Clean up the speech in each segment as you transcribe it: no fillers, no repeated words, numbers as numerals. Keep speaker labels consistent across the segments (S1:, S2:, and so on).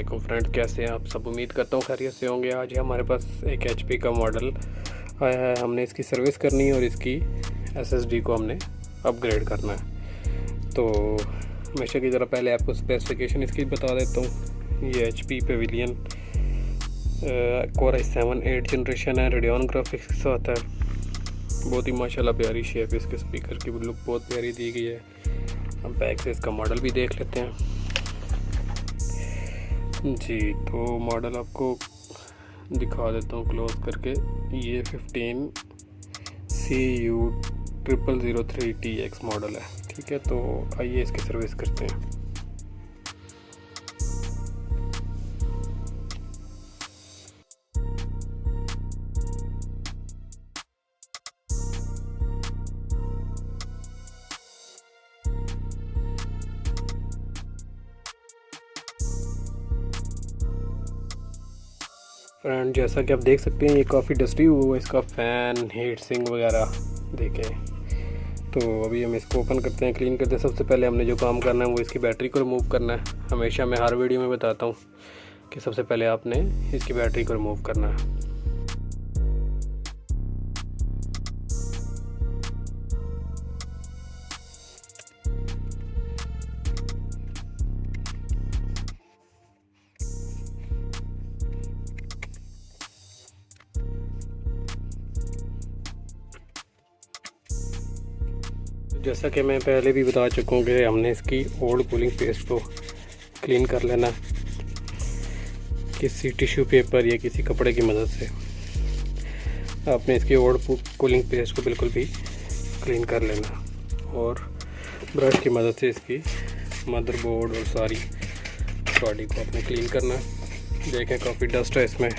S1: वालेकुम फ्रेंड्स, कैसे हैं आप सब। उम्मीद करता हूँ खैरियत से होंगे। आज हमारे पास एक HP का मॉडल आया है। हमने इसकी सर्विस करनी है और इसकी SSD को हमने अपग्रेड करना है। तो हमेशा की तरह पहले आपको स्पेसिफिकेशन इसकी बता देता हूँ। ये HP Pavilion Core i7 8 generation है। रेडियन ग्राफिक्स के साथ है। बहुत ही माशाल्लाह प्यारी शेप है इसके स्पीकर की, लुक बहुत प्यारी दी गई है। हम बैक से इसका मॉडल भी देख लेते हैं जी। तो मॉडल आपको दिखा देता हूँ क्लोज करके। ये 15CU0003TX मॉडल है, ठीक है। तो आइए इसकी सर्विस करते हैं। फ्रेंड, जैसा कि आप देख सकते हैं ये काफ़ी डस्टी हुआ है। इसका फ़ैन, हीट सिंक वगैरह देखें। तो अभी हम इसको ओपन करते हैं, क्लीन करते हैं। सबसे पहले हमने जो काम करना है वो इसकी बैटरी को रिमूव करना है। हमेशा मैं हर वीडियो में बताता हूँ कि सबसे पहले आपने इसकी बैटरी को रिमूव करना है। जैसा कि मैं पहले भी बता चुका हूँ कि हमने इसकी ओल्ड कूलिंग पेस्ट को क्लीन कर लेना किसी टिश्यू पेपर या किसी कपड़े की मदद से। आपने इसकी ओल्ड कूलिंग पेस्ट को बिल्कुल भी क्लीन कर लेना और ब्रश की मदद से इसकी मदरबोर्ड और सारी बॉडी को आपने क्लीन करना। देखें काफ़ी डस्ट है इसमें।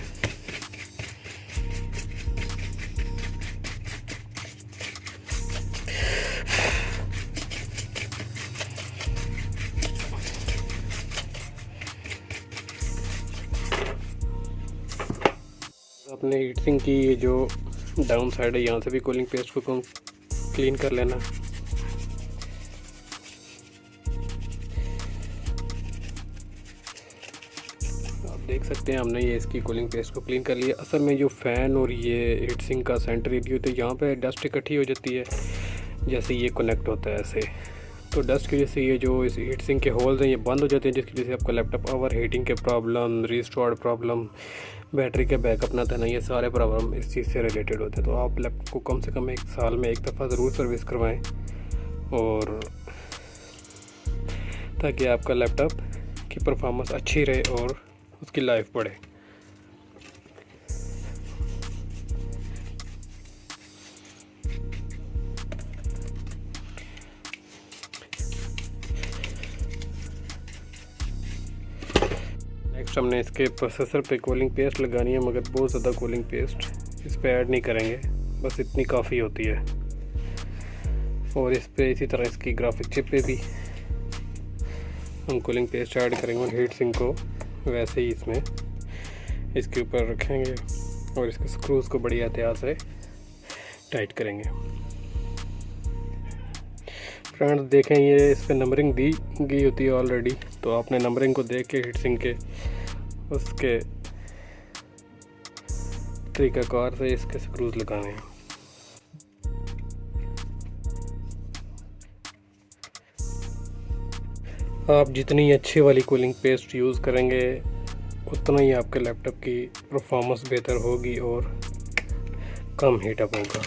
S1: अपने हीट सिंक की ये जो डाउन साइड है यहाँ से भी कूलिंग पेस्ट को क्लीन कर लेना। आप देख सकते हैं हमने ये इसकी कूलिंग पेस्ट को क्लीन कर लिया। असल में जो फ़ैन और ये हीट सिंक का सेंटर एरिया होता है यहाँ पे डस्ट इकट्ठी हो जाती है। जैसे ये कनेक्ट होता है ऐसे, तो डस्ट की वजह से ये जो इस हीट सिंक के होल्स हैं ये बंद हो जाते हैं, जिसकी वजह से आपका लैपटॉप ओवर हीटिंग के प्रॉब्लम, रीस्टोर्ड प्रॉब्लम, बैटरी के बैकअप ना देना, ये सारे प्रॉब्लम इस चीज़ से रिलेटेड होते हैं। तो आप लैपटॉप को कम से कम एक साल में एक दफ़ा ज़रूर सर्विस करवाएं और ताकि आपका लैपटॉप की परफॉर्मेंस अच्छी रहे और उसकी लाइफ बढ़े। नेक्स्ट हमने इसके प्रोसेसर पे कूलिंग पेस्ट लगानी है, मगर बहुत ज़्यादा कूलिंग पेस्ट इस पे ऐड नहीं करेंगे, बस इतनी काफ़ी होती है। और इस पे इसी तरह इसकी ग्राफिक चिप पे भी हम कूलिंग पेस्ट ऐड करेंगे और हीट सिंक को वैसे ही इसमें इसके ऊपर रखेंगे और इसके स्क्रूज़ को बड़ी एहतियात से टाइट करेंगे। फ्रेंड्स देखें, ये इस पर नंबरिंग दी गई होती है ऑलरेडी, तो आपने नंबरिंग को देख के हीट सिंक के उसके तरीक़ाकार से इसके स्क्रूज लगाने हैं। आप जितनी अच्छी वाली कूलिंग पेस्ट यूज़ करेंगे उतना ही आपके लैपटॉप की परफॉर्मेंस बेहतर होगी और कम हीटअप होगा।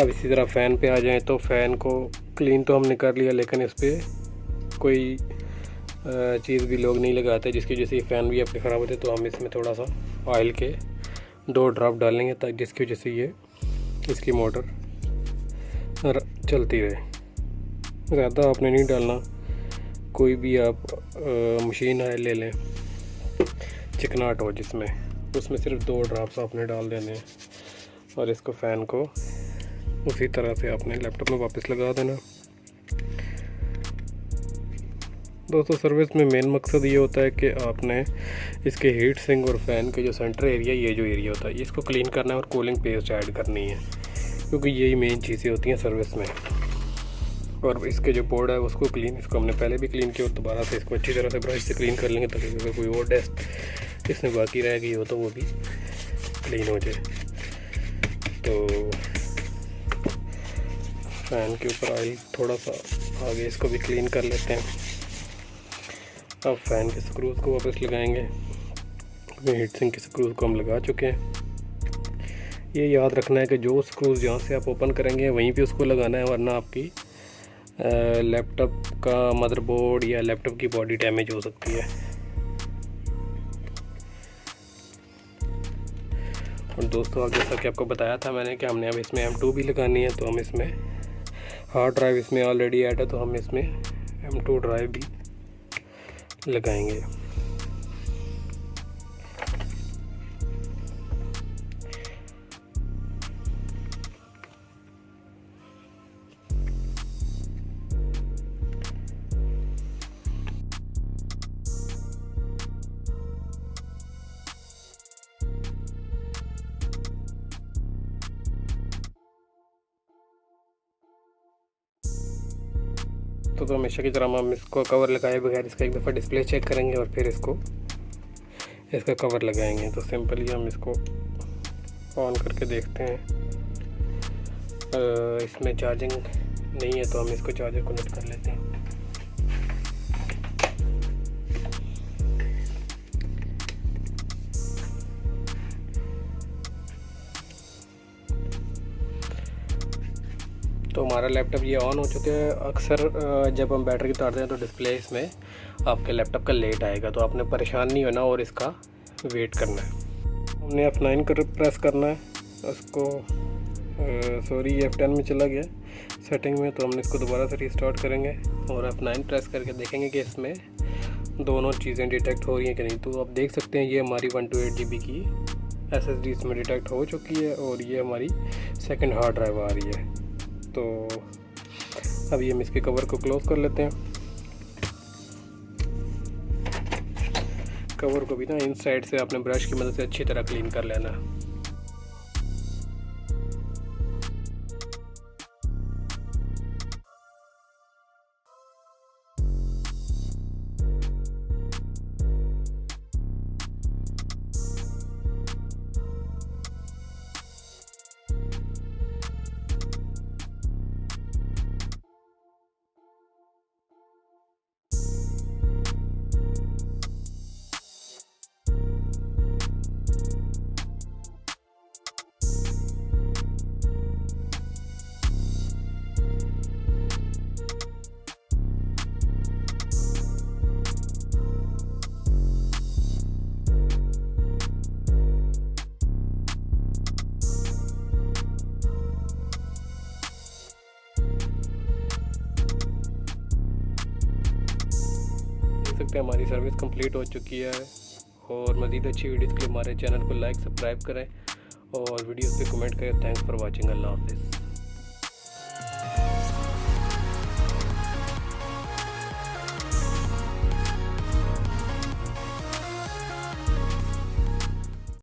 S1: अब इसी तरह फ़ैन पे आ जाएं, तो फ़ैन को क्लीन तो हमने कर लिया, लेकिन इस पर कोई चीज़ भी लोग नहीं लगाते, जिसकी वजह से ये फ़ैन भी आपके ख़राब होते। तो हम इसमें थोड़ा सा ऑयल के 2 ड्रॉप डालेंगे ताकि जिसकी वजह से ये इसकी मोटर चलती रहे। ज़्यादा आपने नहीं डालना। कोई भी आप मशीन ऑयल ले लें चिकनाट हो जिसमें, उसमें सिर्फ 2 ड्रॉप्स आपने डाल देने हैं और इसको फ़ैन को उसी तरह से आपने लैपटॉप में वापस लगा देना। दोस्तों, सर्विस में मेन मकसद ये होता है कि आपने इसके हीट सिंक और फ़ैन के जो सेंटर एरिया, ये जो एरिया होता है, इसको क्लीन करना है और कूलिंग पेस्ट ऐड करनी है, क्योंकि यही मेन चीज़ें होती हैं सर्विस में। और इसके जो बोर्ड है उसको क्लीन, इसको हमने पहले भी क्लीन किया और दोबारा से इसको अच्छी तरह से ब्रश से क्लीन कर लेंगे ताकि अगर कोई और डस्ट इसमें बाकी रह गई हो तो वो भी क्लीन हो जाए। तो फैन के ऊपर ऑयल थोड़ा सा आगे, इसको भी क्लीन कर लेते हैं। अब फैन के स्क्रूज को वापस लगाएंगे। हीट सिंक के स्क्रूज को हम लगा चुके हैं। ये याद रखना है कि जो स्क्रूज जहाँ से आप ओपन करेंगे वहीं पे उसको लगाना है, वरना आपकी लैपटॉप का मदरबोर्ड या लैपटॉप की बॉडी डैमेज हो सकती है। और दोस्तों, अब जैसा कि आपको बताया था मैंने कि हमने अब इसमें M2 भी लगानी है, तो हम इसमें हार्ड ड्राइव इसमें ऑलरेडी ऐड है, तो हम इसमें M2 ड्राइव भी लगाएंगे। तो हमेशा की तरह हम इसको कवर लगाए बगैर इसका एक दफ़ा डिस्प्ले चेक करेंगे और फिर इसका कवर लगाएंगे। तो सिंपली हम इसको ऑन करके देखते हैं। इसमें चार्जिंग नहीं है तो हम इसको चार्जर कनेक्ट कर लेते हैं। तो हमारा लैपटॉप ये ऑन हो चुका है। अक्सर जब हम बैटरी उतारते हैं तो डिस्प्ले इसमें आपके लैपटॉप का लेट आएगा, तो आपने परेशान नहीं होना और इसका वेट करना है। हमने F9 कर प्रेस करना है उसको, सॉरी F10 में चला गया सेटिंग में, तो हमने इसको दोबारा से रिस्टार्ट करेंगे और F9 प्रेस करके देखेंगे कि इसमें दोनों चीज़ें डिटेक्ट हो रही हैं कि नहीं। तो आप देख सकते हैं ये हमारी 128 GB की SSD इसमें डिटेक्ट हो चुकी है और ये हमारी सेकेंड हार्ड ड्राइव आ रही है। तो अभी हम इसके कवर को क्लोज़ कर लेते हैं। कवर को भी ना इनसाइड से आपने ब्रश की मदद से अच्छी तरह क्लीन कर लेना है। सकते हैं हमारी सर्विस कंप्लीट हो चुकी है। और मज़ीद अच्छी वीडियोज़ के लिए हमारे चैनल को लाइक सब्सक्राइब करें और वीडियोज़ पे कमेंट करें। Thanks for watching. अल्लाह हाफ़िज़।